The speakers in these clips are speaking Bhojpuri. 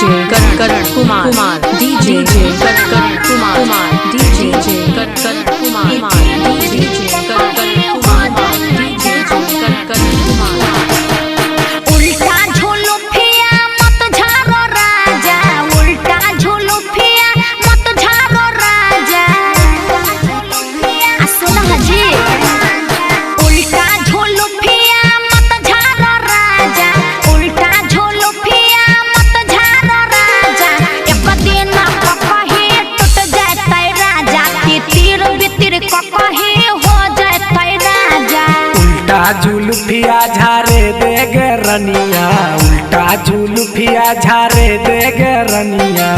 Karan Kumar DJ Karan Kumar DJ Karan Kumar DJ Karan Kumar DJ Karan Kumar. उल्टा झोलुफिया मत झारो राजा, उल्टा झोलुफिया मत झारो राजा। सुना जी, उल्टा झोलुफिया मत झारो राजा, उल्टा झोलुफिया मत झारो राजा। एक दिन कहीं टूट जाते राजा, तीर बितिर कहीं हो जाते राजा। उल्टा जुल्फिया झारे देगे रनिया, उल्टा जुल्फिया झारे देगे रनिया,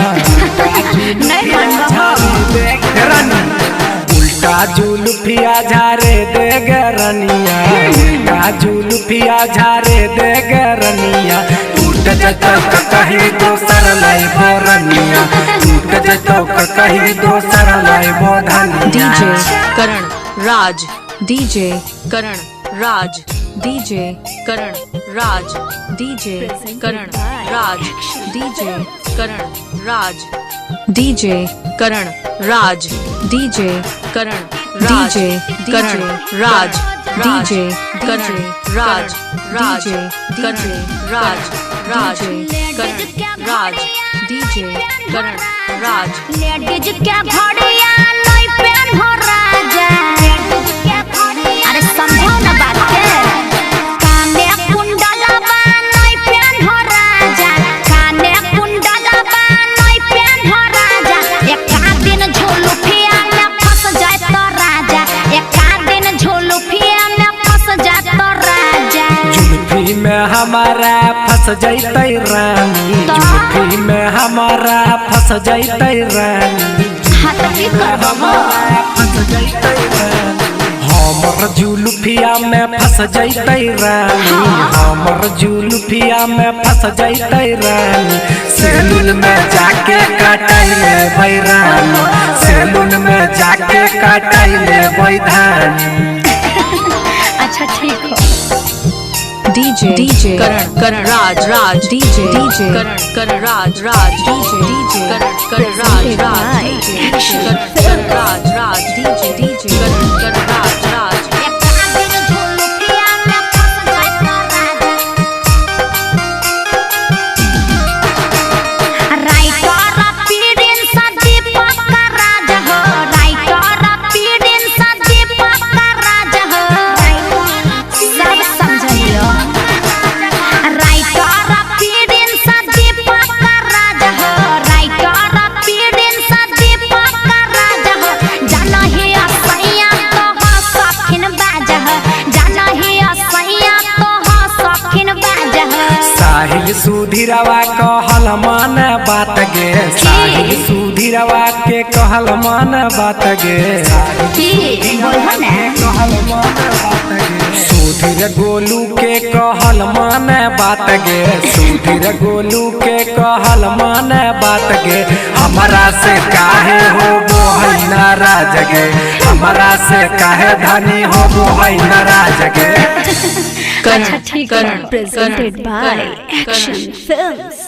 उल्टा जुल्फिया झारे देगे रनिया, उल्टा जुल्फिया झारे देगे रनिया। टूट जतो कहीं दोसर लाइबो रनिया, टूट जतो कहीं दोसर लाइबो धनिया। डीजे करण राज डीजे करण राज डीजे करण राज डीजे करण राज डीजे करण राज डीजे करण राज डीजे करण डीजे करण राज डीजे करण राज डीजे करण राज राज करण राज डीजे करण राज। लेडीज के घड़िया नहीं पहन हो राजा, अरे समझो ना बात के। काने कुंडलवा नहीं पहन हो राजा, काने कुंडलवा नहीं पहन हो राजा। एक दिन झोलुफिया में फंस जाए तो राजा, एक दिन झोलुफिया में फंस जाए तो राजा। जुल्फी में हमारा फंस जैते रानी, जुल्फी में हमारा फंस जैते रानी, हमर जुल्फिया में फंस जैते रानी, हमर जुल्फिया में फंस जैते रानी। सैलून में जाके काटैले बैरानी, सैलून में जाके काटैले बैधानी। अच्छा ठीक हो। डीजे करण राज डीजे करण राज डीजे करण राज डीजे करण राज डीजे करण राज। साहिल सुधीरवा कहल मान बात गे, साहिल सुधीरवा के कहल मान बात गे। सुधीर गोलू के कहल मान बात गे, सुधीर गोलू के कहल मान बात गे। हमरा से काहे हो बोहै नाराज गे, हमरा से काहे धनी हो बोहै नाराज गे। करण presented by Action Films।